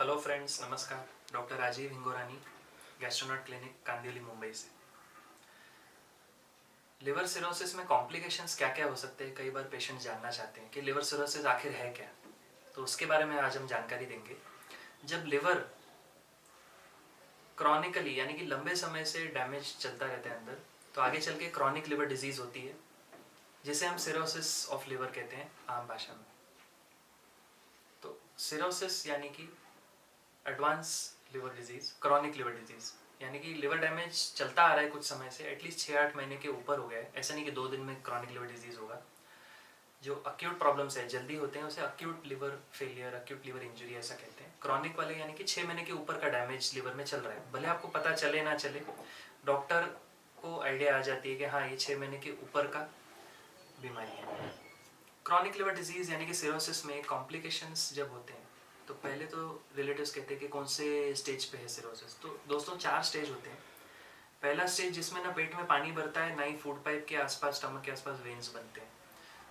Hello friends, नमस्कार। Doctor Rajiv Hingorani, गैस्ट्रोनॉट clinic, Kandivali, Mumbai से। Liver cirrhosis में कॉम्प्लिकेशंस क्या क्या हो सकते हैं, कई बार पेशेंट जानना चाहते हैं कि लिवर सिरोसिस आखिर है क्या। तो उसके बारे में आज हम जानकारी देंगे। जब लिवर क्रॉनिकली यानी कि लंबे समय से डैमेज चलता रहता है अंदर, तो आगे चल के क्रॉनिक लिवर डिजीज होती है, जिसे हम सिरोसिस ऑफ लिवर कहते हैं आम भाषा में। तो सिरोसिस यानी कि advance liver disease, chronic liver disease, यानी कि लिवर डैमेज चलता आ रहा है कुछ समय से, एटलीस्ट 6-8 महीने के ऊपर हो गया है। ऐसा नहीं कि 2 दिन में क्रॉनिक लिवर डिजीज होगा। जो अक्यूट प्रॉब्लम्स है, जल्दी होते हैं, उसे acute liver failure, acute liver injury ऐसा कहते हैं। क्रॉनिक वाले यानी कि 6 महीने के ऊपर का डैमेज लिवर में चल रहा है, भले आपको पता चले ना चले, डॉक्टर को आइडिया आ जाती है कि हाँ, ये 6 महीने के ऊपर का बीमारी है। क्रॉनिक लिवर डिजीज यानी कि सिरोसिस में कॉम्प्लिकेशंस जब होते हैं, तो पहले तो रिलेटिव्स कहते हैं कि कौन से स्टेज पे है सिरोसिस। तो दोस्तों 4 स्टेज होते हैं। पहला स्टेज जिसमें ना पेट में पानी भरता है, ना ही फूड पाइप के आसपास, स्टमक के आसपास वेन्स बनते हैं।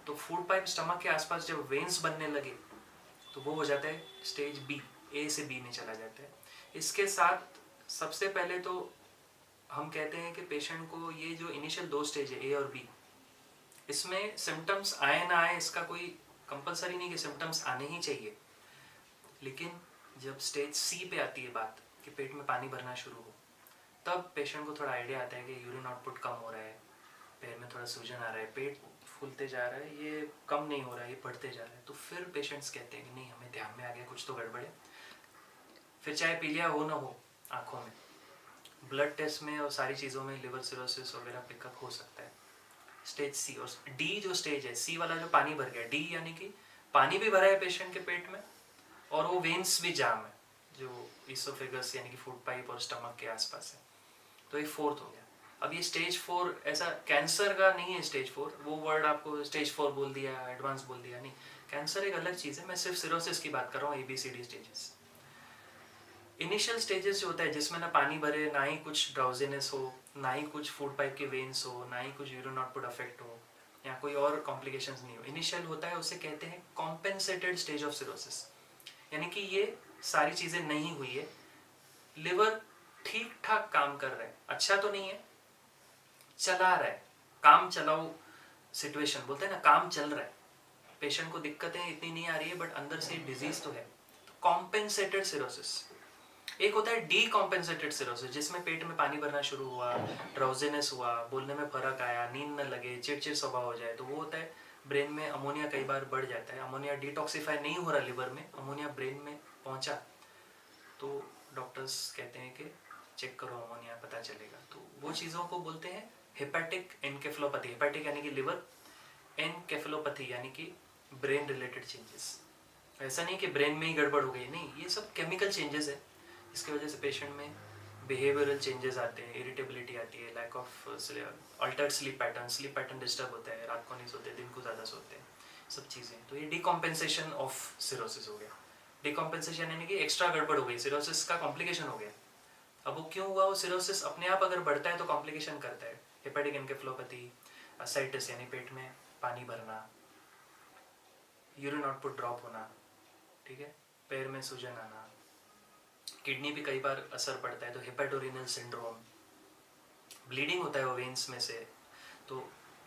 तो फूड पाइप, स्टमक के आसपास जब वेन्स बनने लगे तो वो हो जाता है स्टेज बी, ए से बी में चला जाता है। इसके साथ सबसे पहले तो हम कहते हैं कि पेशेंट को ये जो इनिशियल 2 स्टेज है, ए और बी, इसमें सिम्टम्स आए ना आए इसका कोई कंपलसरी नहीं कि सिम्टम्स आने ही चाहिए। लेकिन जब स्टेज सी पे आती है बात कि पेट में पानी भरना शुरू हो, तब पेशेंट को थोड़ा आइडिया आता है कि यूरिन आउटपुट कम हो रहा है, पैर में थोड़ा सूजन आ रहा है, पेट फूलते जा रहा है, ये कम नहीं हो रहा है, ये बढ़ते जा रहा है। तो फिर पेशेंट्स कहते हैं कि नहीं, हमें ध्यान में आ गया, कुछ तो गड़बड़ है। फिर चाहे पीलिया हो ना हो आँखों में, ब्लड टेस्ट में और सारी चीज़ों में लिवर सिरोसिस वगैरह पिकअप हो सकता है। स्टेज सी। और डी जो स्टेज है, सी वाला जो पानी भर गया, डी यानी कि पानी भी भरा है पेशेंट के पेट में और वो वेन्स भी जाम है, जो इसोफेगस यानी कि फूड पाइप और स्टमक के आसपास है। तो ये 4th हो गया। अब ये स्टेज 4 ऐसा कैंसर का नहीं है। स्टेज 4 वो वर्ड आपको स्टेज 4 बोल दिया, एडवांस बोल दिया, नहीं। कैंसर एक अलग चीज़ है। मैं सिर्फ सिरोसिस की बात कर रहा हूँ, ABCD स्टेजेस। इनिशियल स्टेजेस जो होता है जिसमें ना पानी भरे, ना ही कुछ ड्राउजीनेस हो, ना ही कुछ फूड पाइप के वेन्स हो, ना ही कुछ यूरिन आउटपुट अफेक्ट हो, या कोई और कॉम्प्लिकेशंस नहीं हो, इनिशियल होता है, उसे कहते हैं कॉम्पेंसेटेड स्टेज ऑफ सिरोसिस। यानी कि ये सारी चीज़ें नहीं हुई है, लिवर ठीक ठाक काम कर रहा है, अच्छा तो नहीं है, चला रहा है, काम चलाओ सिचुएशन बोलते हैं ना, काम चल रहा है, पेशेंट को दिक्कतें इतनी नहीं आ रही है, बट अंदर से डिजीज तो है। Compensated cirrhosis. एक होता है डी कॉम्पेंसेटेड सिरोसिस, जिसमें पेट में पानी भरना शुरू हुआ, ड्राउजीनेस हुआ, बोलने में फर्क आया, नींद न लगे, चिड़चिड़ स्वभाव हो जाए। तो वो होता है ब्रेन में अमोनिया कई बार बढ़ जाता है, अमोनिया डिटॉक्सिफाई नहीं हो रहा लिवर में, अमोनिया ब्रेन में पहुंचा, तो डॉक्टर्स कहते हैं कि चेक करो अमोनिया, पता चलेगा। तो वो चीज़ों को बोलते हैं हेपेटिक एनकेफेलोपैथी। हेपेटिक यानी कि लिवर, एनकेफेलोपैथी यानी कि ब्रेन रिलेटेड चेंजेस। ऐसा नहीं कि ब्रेन में ही गड़बड़ हो गई, नहीं, ये सब केमिकल चेंजेस है, इसकी वजह से पेशेंट में बिहेवियरल चेंजेस आते हैं, इरिटेबिलिटी आती है, lack of altered sleep pattern disturb होता है, रात को नहीं सोते, दिन को ज़्यादा सोते हैं, सब चीज़ें। तो ये डिकॉम्पेंसेशन ऑफ सिरोसिस हो गया। डिकॉम्पेंसेशन यानी कि एक्स्ट्रा गड़बड़ हो गई, सिरोसिस का कॉम्प्लिकेशन हो गया। अब वो क्यों हुआ? वो सिरोसिस अपने आप अगर बढ़ता है तो कॉम्प्लिकेशन करता है। हेपेटिक एनकेफेलोपैथी, असाइटिस यानी पेट में पानी भरना, यूरिन आउटपुट ड्रॉप होना, ठीक है, पैर में सूजन आना, किडनी भी कई बार असर पड़ता है, तो हेपेटोरिनल सिंड्रोम, ब्लीडिंग होता है वो वेन्स में से, तो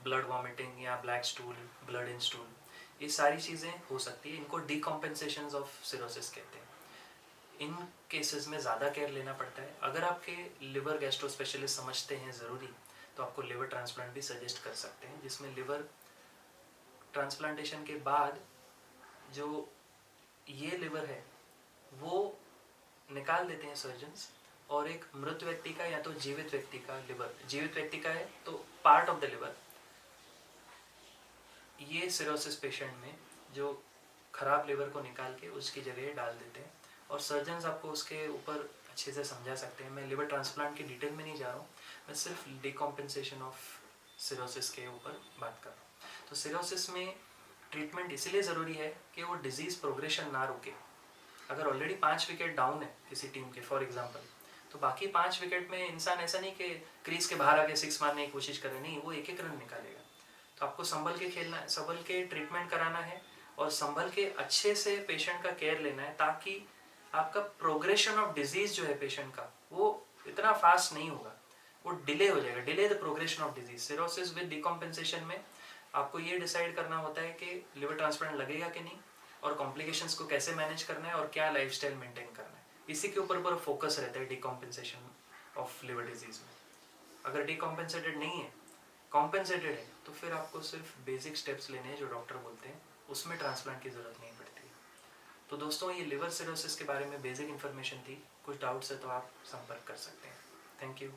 ब्लड वॉमिटिंग या black stool, blood in stool, ये सारी चीज़ें हो सकती है। इनको डिकॉम्पेंसेशंस ऑफ सिरोसिस कहते हैं। इन केसेस में ज़्यादा केयर लेना पड़ता है। अगर आपके लिवर गैस्ट्रो स्पेशलिस्ट समझते हैं ज़रूरी, तो आपको लिवर ट्रांसप्लांट भी सजेस्ट कर सकते हैं, जिसमें लिवर ट्रांसप्लांटेशन के बाद जो ये लिवर है वो निकाल देते हैं सर्जन्स, और एक मृत व्यक्ति का या तो जीवित व्यक्ति का लिवर, जीवित व्यक्ति का है तो पार्ट ऑफ द लिवर, ये सिरोसिस पेशेंट में जो खराब लिवर को निकाल के उसकी जगह डाल देते हैं, और सर्जन्स आपको उसके ऊपर अच्छे से समझा सकते हैं। मैं लिवर ट्रांसप्लांट की डिटेल में नहीं जा रहा हूँ, मैं सिर्फ डिकॉम्पेंसेशन ऑफ सिरोसिस के ऊपर बात कर रहा हूँ। तो सिरोसिस में ट्रीटमेंट इसलिए ज़रूरी है कि वो डिजीज़ प्रोग्रेशन ना रुके। अगर ऑलरेडी 5 विकेट डाउन है किसी टीम के फॉर एग्जांपल, तो बाकी 5 विकेट में इंसान ऐसा नहीं कि क्रीज के बाहर आके 6 मारने की कोशिश करे, नहीं, वो एक एक रन निकालेगा। तो आपको संभल के खेलना है, संभल के ट्रीटमेंट कराना है, और संभल के अच्छे से पेशेंट का केयर लेना है, ताकि आपका प्रोग्रेशन ऑफ डिजीज जो है पेशेंट का वो इतना फास्ट नहीं होगा, वो डिले हो जाएगा, delay the progression of disease. Cirrhosis with decompensation में आपको ये डिसाइड करना होता है कि लिवर ट्रांसप्लांट लगेगा कि नहीं, और कॉम्प्लिकेशंस को कैसे मैनेज करना है, और क्या लाइफस्टाइल मेंटेन करना है, इसी के ऊपर फोकस रहता है डिकम्पेंसेशन ऑफ लिवर डिजीज में। अगर डिकम्पेंसेटेड नहीं है, कॉम्पेंसेटेड है, तो फिर आपको सिर्फ बेसिक स्टेप्स लेने हैं जो डॉक्टर बोलते हैं, उसमें ट्रांसप्लांट की ज़रूरत नहीं पड़ती है। तो दोस्तों, ये लिवर सिरोसिस के बारे में बेसिक इन्फॉर्मेशन थी। कुछ डाउट्स है तो आप संपर्क कर सकते हैं। Thank you.